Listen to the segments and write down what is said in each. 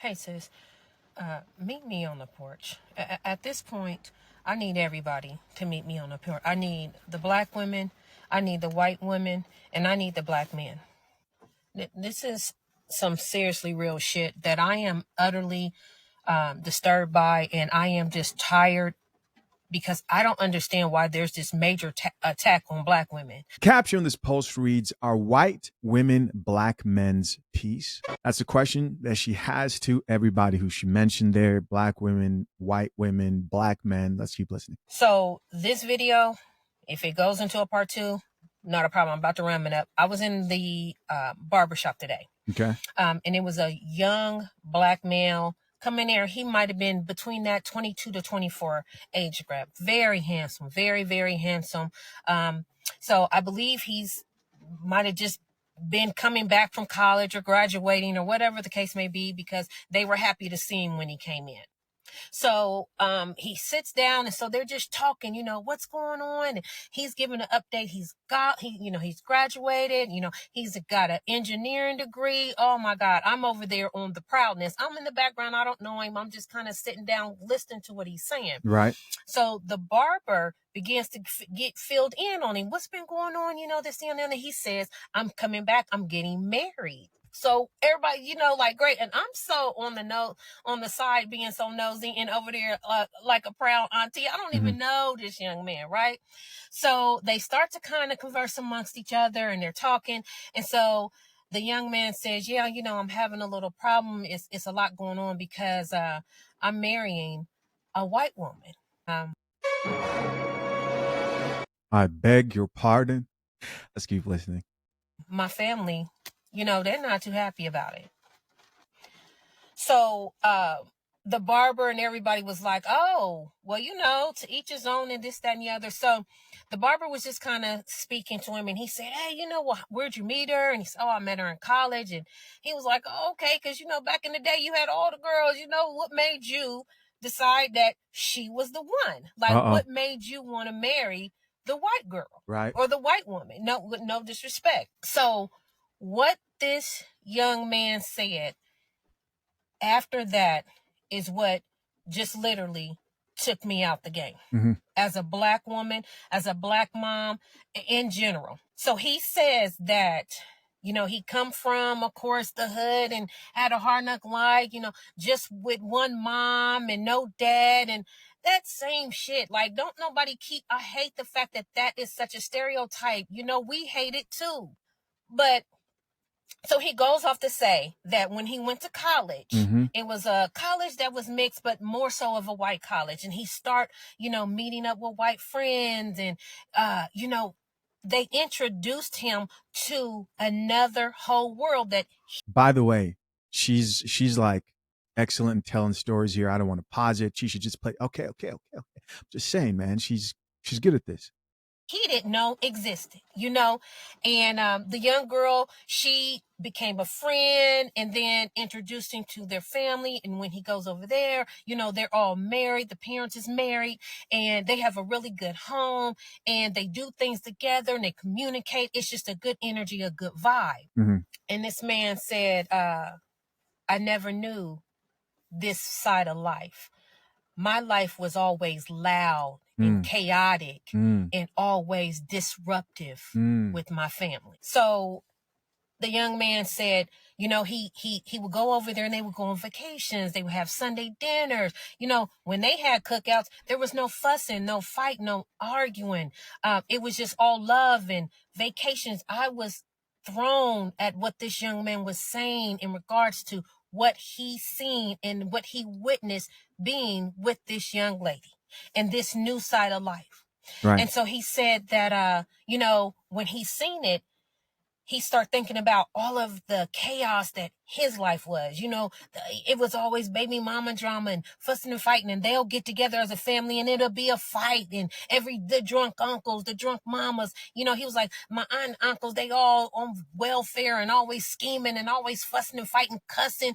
Hey sis, meet me on the porch. At this point, I need everybody to meet me on the porch. I need the black women, I need the white women, and I need the black men. This is some seriously real shit that I am utterly disturbed by, and I am just tired because I don't understand why there's this major attack on black women. Caption on this post reads, "Are white women black men's peace?" That's a question that she has to everybody who she mentioned there. Black women, white women, black men. Let's keep listening. So this video, if it goes into a part 2, not a problem. I'm about to ram it up. I was in the barbershop today. Okay. And it was a young black male come in there. He might have been between that 22 to 24 age group. Very handsome, very, very handsome. So I believe he's might have just been coming back from college or graduating or whatever the case may be, because they were happy to see him when he came in. So he sits down, and so they're just talking, what's going on? And he's giving an update. He's graduated, he's got an engineering degree. Oh my God, I'm over there on the proudness. I'm in the background. I don't know him. I'm just kind of sitting down, listening to what he's saying. Right. So the barber begins to get filled in on him. What's been going on? This and that. And he says, I'm coming back. I'm getting married. So everybody, like, great. And I'm so on the side being so nosy and over there like a proud auntie. I don't even know this young man, right? So they start to kind of converse amongst each other, and they're talking. And so the young man says, yeah, I'm having a little problem. It's a lot going on because I'm marrying a white woman. I beg your pardon. Let's keep listening. My family, they're not too happy about it. So the barber and everybody was like, oh, well, to each his own and this, that, and the other. So the barber was just kind of speaking to him, and he said, hey, where'd you meet her? And he said, oh, I met her in college. And he was like, oh, okay, because, back in the day, you had all the girls. What made you decide that she was the one? Like, what made you want to marry the white girl? Right. Or the white woman? No, with no disrespect. So what this young man said after that is what just literally took me out the game. As a black woman, as a black mom, in general. So he says that, he come from, of course, the hood and had a hard knock life, just with one mom and no dad, and that same shit. Like, don't nobody I hate the fact that that is such a stereotype. We hate it too. But so he goes off to say that when he went to college, it was a college that was mixed, but more so of a white college. And he start, meeting up with white friends, and, they introduced him to another whole world that. By the way, she's like excellent in telling stories here. I don't want to pause it. She should just play. Okay. I'm just saying, man, she's good at this. He didn't know existed, and the young girl, she became a friend and then introduced him to their family. And when he goes over there, they're all married. The parents is married, and they have a really good home, and they do things together, and they communicate. It's just a good energy, a good vibe. And this man said, I never knew this side of life. My life was always loud and chaotic and always disruptive with my family. So the young man said, he would go over there, and they would go on vacations. They would have Sunday dinners. When they had cookouts, there was no fussing, no fight, no arguing. It was just all love and vacations. I was thrown at what this young man was saying in regards to what he seen and what he witnessed being with this young lady and this new side of life. Right. And so he said that, when he seen it, he started thinking about all of the chaos that his life was. It was always baby mama drama and fussing and fighting, and they'll get together as a family and it'll be a fight, and the drunk uncles, the drunk mamas, he was like, my aunt and uncles, they all on welfare and always scheming and always fussing and fighting, cussing,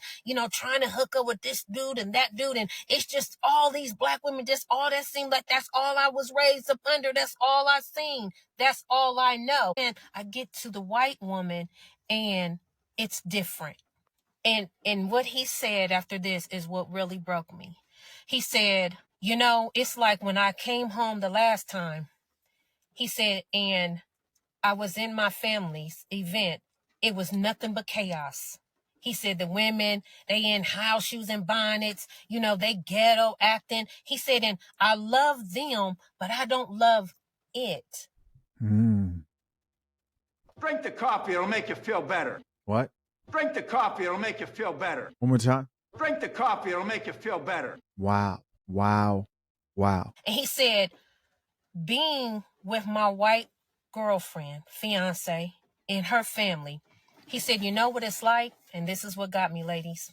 trying to hook up with this dude and that dude. And it's just all these black women, just all that seemed like that's all I was raised up under. That's all I seen. That's all I know. And I get to the white woman, and it's different. And what he said after this is what really broke me. He said, you know, it's like when I came home the last time. He said, and I was in my family's event. It was nothing but chaos. He said the women, they in house shoes and bonnets, you know, they ghetto acting. He said, and I love them, but I don't love it. Drink the coffee, it'll make you feel better. What? Drink the coffee, it'll make you feel better. One more time. Drink the coffee, it'll make you feel better. Wow. Wow. Wow. And he said, being with my white girlfriend, fiance, and her family, he said, you know what it's like? And this is what got me, ladies.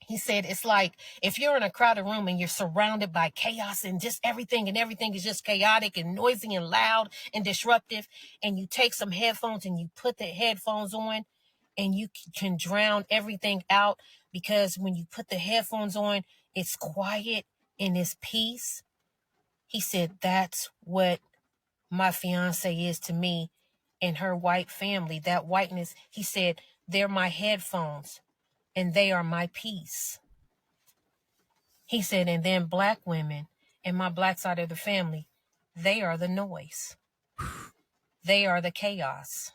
He said, it's like if you're in a crowded room and you're surrounded by chaos and just everything is just chaotic and noisy and loud and disruptive, and you take some headphones and you put the headphones on and you can drown everything out, because when you put the headphones on, it's quiet and it's peace. He said, that's what my fiance is to me and her white family. That whiteness, he said, they're my headphones and they are my peace. He said, and then black women and my black side of the family, they are the noise. They are the chaos.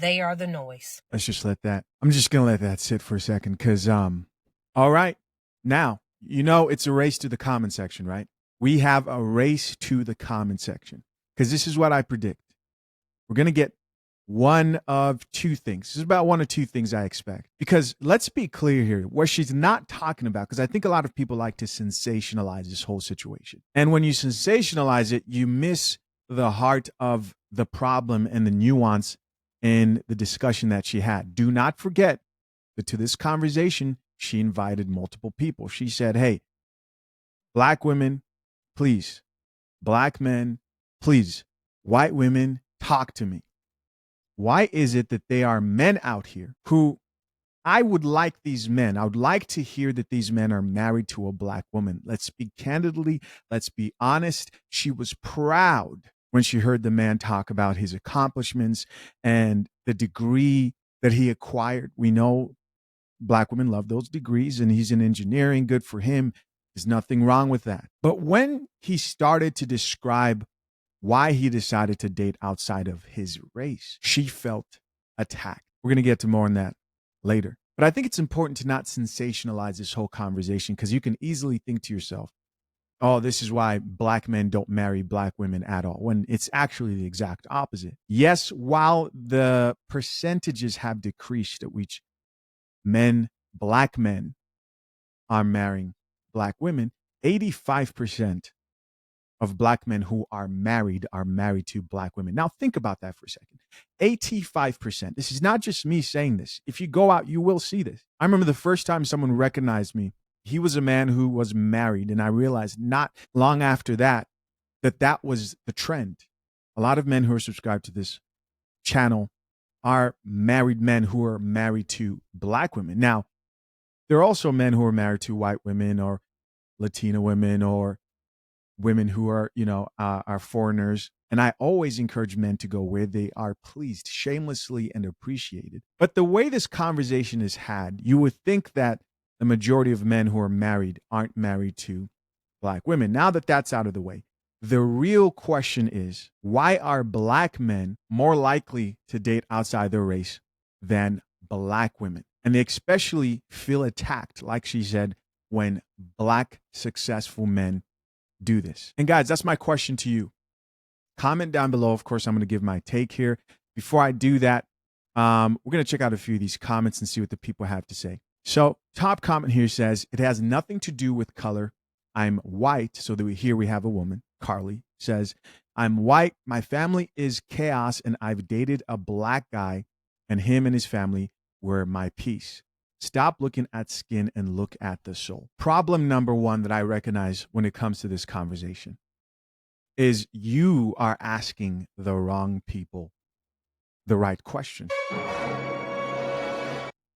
They are the noise. I'm just going to let that sit for a second because, all right. Now, you know, it's a race to the comment section, right? We have a race to the comment section because this is what I predict. We're going to get one of two things. This is about one or two things I expect. Because let's be clear here, what she's not talking about, because I think a lot of people like to sensationalize this whole situation. And when you sensationalize it, you miss the heart of the problem and the nuance in the discussion that she had. Do not forget that to this conversation, she invited multiple people. She said, hey, black women, please. Black men, please. White women, talk to me. Why is it that there are men out here who I would like these men? I would like to hear that these men are married to a black woman. Let's speak candidly. Let's be honest. She was proud when she heard the man talk about his accomplishments and the degree that he acquired. We know black women love those degrees, and he's in engineering. Good for him. There's nothing wrong with that. But when he started to describe why he decided to date outside of his race, she felt attacked. We're going to get to more on that later. But I think it's important to not sensationalize this whole conversation, because you can easily think to yourself, oh, this is why black men don't marry black women at all, when it's actually the exact opposite. Yes, while the percentages have decreased at which black men are marrying black women, 85% of black men who are married to black women. Now think about that for a second. 85%. This is not just me saying this. If you go out, you will see this. I remember the first time someone recognized me. He was a man who was married, and I realized not long after that that was the trend. A lot of men who are subscribed to this channel are married men who are married to black women. Now, there are also men who are married to white women or Latina women or women who are, are foreigners. And I always encourage men to go where they are pleased, shamelessly and appreciated. But the way this conversation is had, you would think that the majority of men who are married aren't married to black women. Now that that's out of the way, the real question is, why are black men more likely to date outside their race than black women? And they especially feel attacked, like she said, when black successful men do this. And guys, that's my question to you. Comment down below. Of course, I'm going to give my take here. Before I do that, we're going to check out a few of these comments and see what the people have to say. So top comment here says, it has nothing to do with color. I'm white. So here we have a woman. Carly says, I'm white. My family is chaos, and I've dated a black guy, and him and his family were my peace. Stop looking at skin and look at the soul. Problem number one that I recognize when it comes to this conversation is you are asking the wrong people the right question.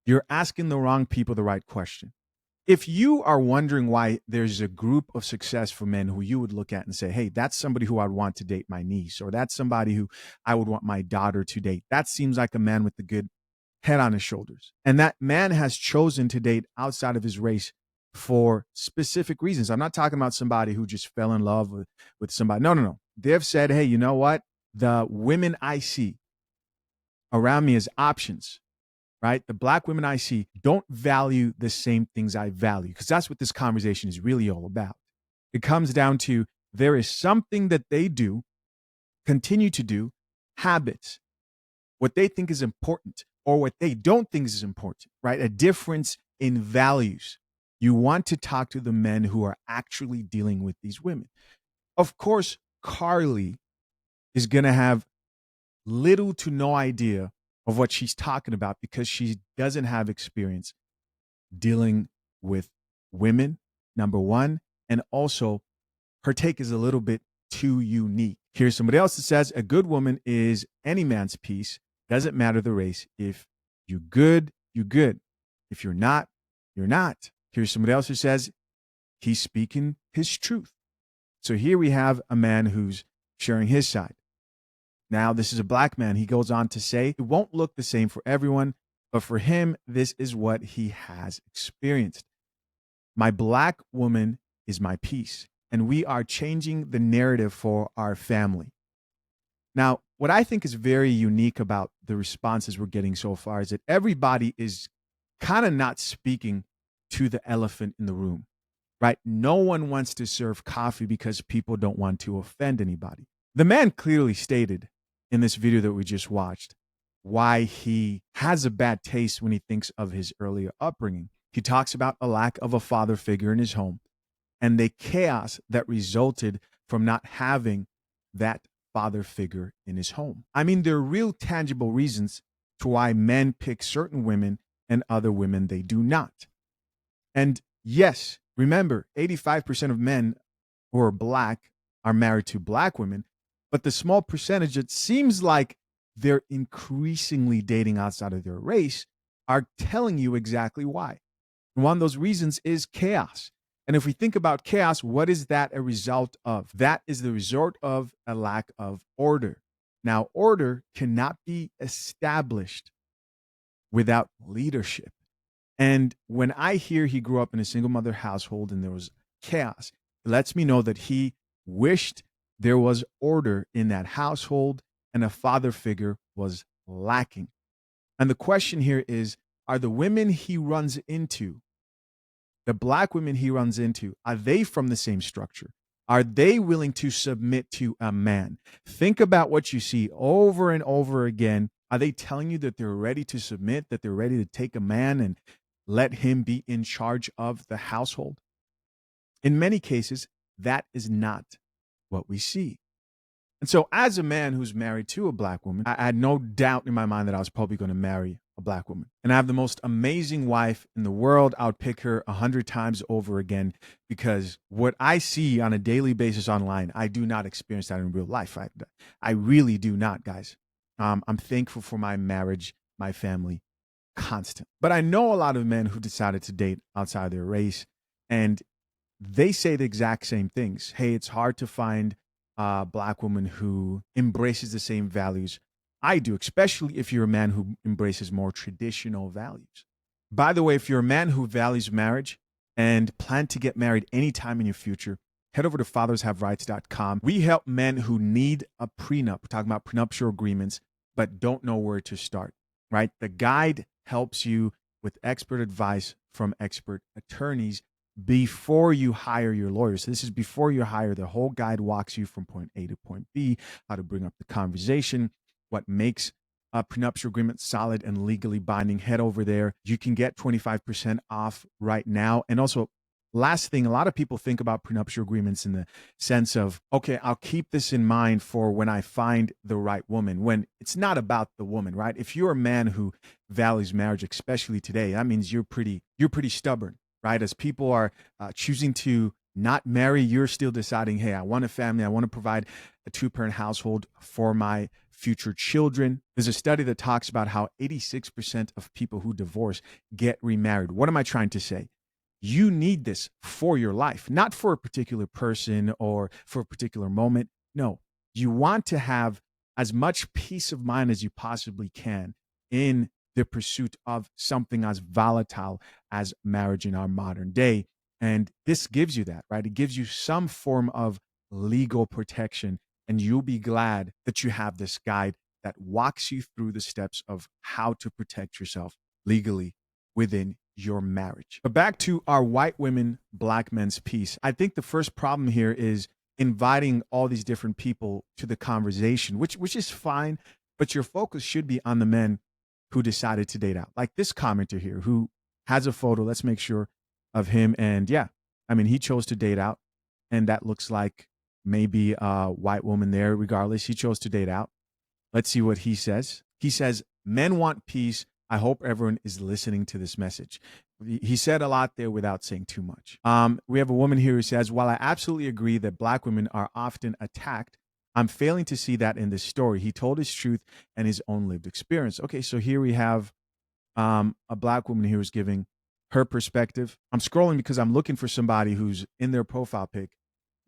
You're asking the wrong people the right question. If you are wondering why there's a group of successful men who you would look at and say, hey, that's somebody who I'd want to date my niece, or that's somebody who I would want my daughter to date. That seems like a man with a good head on his shoulders. And that man has chosen to date outside of his race for specific reasons. I'm not talking about somebody who just fell in love with somebody. No, no, no. They've said, hey, you know what? The women I see around me as options, right? The black women I see don't value the same things I value, because that's what this conversation is really all about. It comes down to there is something that they do, continue to do, habits, what they think is important or what they don't think is important, right? A difference in values. You want to talk to the men who are actually dealing with these women. Of course, Carly is going to have little to no idea of what she's talking about because she doesn't have experience dealing with women, number one. And also, her take is a little bit too unique. Here's somebody else that says, a good woman is any man's piece. Doesn't matter the race. If you're good, you're good. If you're not, you're not. Here's somebody else who says, he's speaking his truth. So here we have a man who's sharing his side. Now, this is a black man. He goes on to say, it won't look the same for everyone, but for him, this is what he has experienced. My black woman is my piece, and we are changing the narrative for our family. Now, what I think is very unique about the responses we're getting so far is that everybody is kind of not speaking to the elephant in the room, right? No one wants to serve coffee because people don't want to offend anybody. The man clearly stated in this video that we just watched why he has a bad taste when he thinks of his earlier upbringing. He talks about a lack of a father figure in his home and the chaos that resulted from not having that father figure in his home. I mean, there are real tangible reasons to why men pick certain women and other women they do not. And yes, remember, 85% of men who are black are married to black women, but the small percentage, it seems like they're increasingly dating outside of their race, are telling you exactly why. And one of those reasons is chaos. And if we think about chaos, what is that a result of? That is the result of a lack of order. Now, order cannot be established without leadership. And when I hear he grew up in a single mother household and there was chaos, it lets me know that he wished there was order in that household and a father figure was lacking. And the question here is, are the women he runs into, the black women he runs into, are they from the same structure? Are they willing to submit to a man? Think about what you see over and over again. Are they telling you that they're ready to submit, that they're ready to take a man and let him be in charge of the household? In many cases, that is not what we see. And so as a man who's married to a black woman, I had no doubt in my mind that I was probably going to marry a black woman. And I have the most amazing wife in the world. I would pick her 100 times over again because what I see on a daily basis online, I do not experience that in real life. I really do not, guys. I'm thankful for my marriage, my family, constant. But I know a lot of men who decided to date outside their race, and they say the exact same things. Hey, it's hard to find a black woman who embraces the same values I do, especially if you're a man who embraces more traditional values. By the way, if you're a man who values marriage and plan to get married anytime in your future, head over to fathershaverights.com. We help men who need a prenup. We're talking about prenuptial agreements, but don't know where to start, right? The guide helps you with expert advice from expert attorneys before you hire your lawyer. So this is before you hire. The whole guide walks you from point A to point B, how to bring up the conversation, what makes a prenuptial agreement solid and legally binding. Head over there. You can get 25% off right now. And also, last thing, a lot of people think about prenuptial agreements in the sense of, okay, I'll keep this in mind for when I find the right woman, when it's not about the woman, right? If you're a man who values marriage, especially today, that means you're pretty stubborn, right? As people are choosing to not marry, you're still deciding, hey, I want a family. I want to provide a two-parent household for my future children. There's a study that talks about how 86% of people who divorce get remarried. What am I trying to say? You need this for your life, not for a particular person or for a particular moment. No, you want to have as much peace of mind as you possibly can in the pursuit of something as volatile as marriage in our modern day. And this gives you that, right? It gives you some form of legal protection. And you'll be glad that you have this guide that walks you through the steps of how to protect yourself legally within your marriage. But back to our white women, black men's piece. I think the first problem here is inviting all these different people to the conversation, which is fine, but your focus should be on the men who decided to date out. Like this commenter here who has a photo, let's make sure, of him. And yeah, I mean, he chose to date out, and that looks like maybe a white woman there. Regardless, he chose to date out. Let's see what he says. He says, men want peace. I hope everyone is listening to this message. He said a lot there without saying too much. We have a woman here who says, while I absolutely agree that black women are often attacked, I'm failing to see that in this story. He told his truth and his own lived experience. Okay, so here we have a black woman here who's giving her perspective. I'm scrolling because I'm looking for somebody who's in their profile pic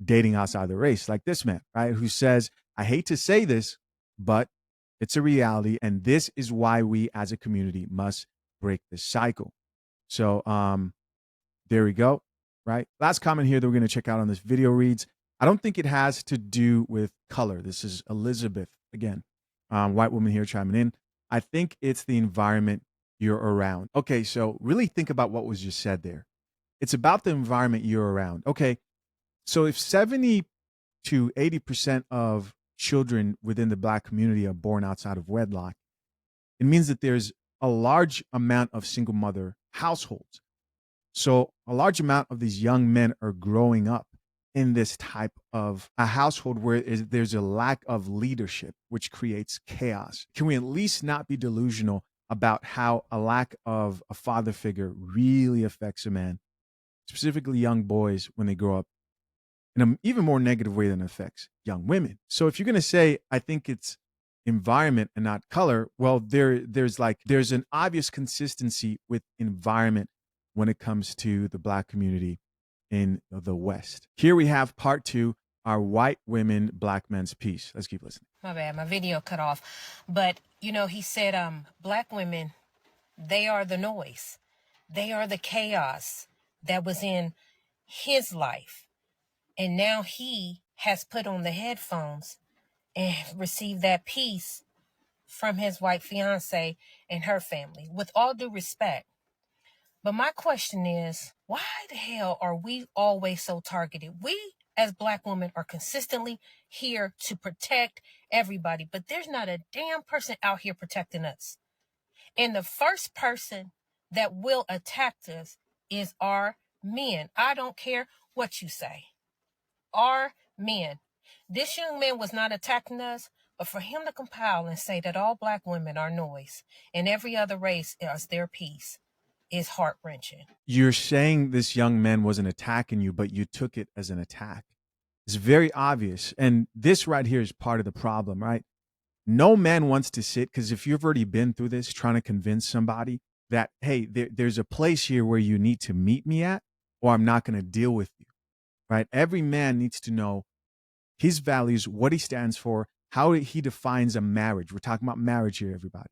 dating outside the race, like this man, right? Who says, I hate to say this, but it's a reality. And this is why we as a community must break this cycle. So there we go, right? Last comment here that we're going to check out on this video reads, I don't think it has to do with color. This is Elizabeth, again, white woman here chiming in. I think it's the environment you're around. Okay, so really think about what was just said there. It's about the environment you're around. Okay, so if 70 to 80% of children within the black community are born outside of wedlock, it means that there's a large amount of single mother households. So a large amount of these young men are growing up in this type of a household where there's a lack of leadership, which creates chaos. Can we at least not be delusional about how a lack of a father figure really affects a man, specifically young boys when they grow up, in an even more negative way than it affects young women? So if you're going to say, I think it's environment and not color, well, there's an obvious consistency with environment when it comes to the black community in the West. Here we have part 2, our white women, black men's piece. Let's keep listening. My bad, my video cut off. But, he said, black women, they are the noise. They are the chaos that was in his life. And now he has put on the headphones and received that peace from his white fiance and her family, with all due respect. But my question is, why the hell are we always so targeted? We as black women are consistently here to protect everybody, but there's not a damn person out here protecting us. And the first person that will attack us is our men. I don't care what you say. Our men. This young man was not attacking us, but for him to compile and say that all black women are noise and every other race is their piece is heart-wrenching. You're saying this young man wasn't attacking you, but you took it as an attack. It's very obvious. And this right here is part of the problem, right? No man wants to sit, because if you've already been through this, trying to convince somebody that, hey, there's a place here where you need to meet me at, or I'm not going to deal with you, right? Every man needs to know his values, what he stands for, how he defines a marriage. We're talking about marriage here, everybody.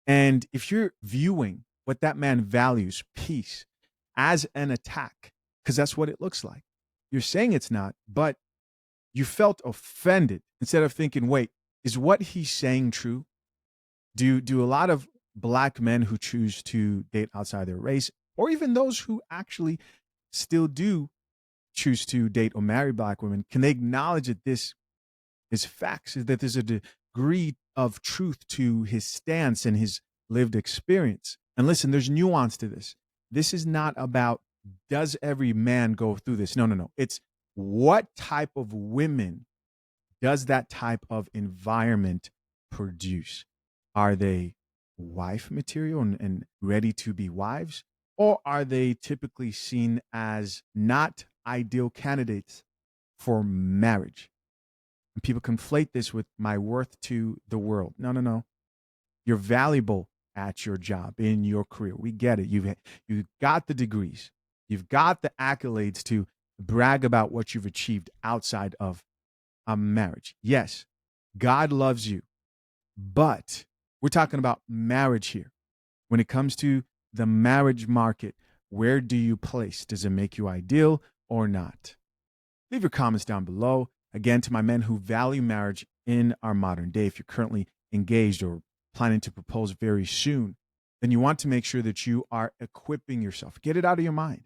And if you're viewing what that man values, peace, as an attack, because that's what it looks like, you're saying it's not, but you felt offended instead of thinking, wait, is what he's saying true? Do a lot of black men who choose to date outside their race, or even those who actually still do choose to date or marry black women, can they acknowledge that this is facts, that there's a degree of truth to his stance and his lived experience? And listen, there's nuance to this. This is not about, does every man go through this? No. It's what type of women does that type of environment produce? Are they wife material and ready to be wives? Or are they typically seen as not ideal candidates for marriage? And people conflate this with my worth to the world. No. You're valuable at your job, in your career. We get it. You've got the degrees. You've got the accolades to brag about what you've achieved outside of a marriage. Yes, God loves you, but We're talking about marriage here. When it comes to the marriage market, where do you place? Does it make you ideal or not? Leave your comments down below. Again, to my men who value marriage in our modern day, if you're currently engaged or planning to propose very soon, then you want to make sure that you are equipping yourself. Get it out of your mind,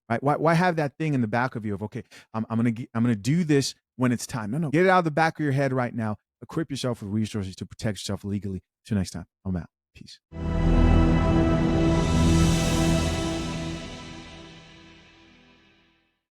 right? Why have that thing in the back of you of, okay, I'm gonna do this when it's time. No, get it out of the back of your head right now. Equip yourself with resources to protect yourself legally. Till next time, I'm out. Peace.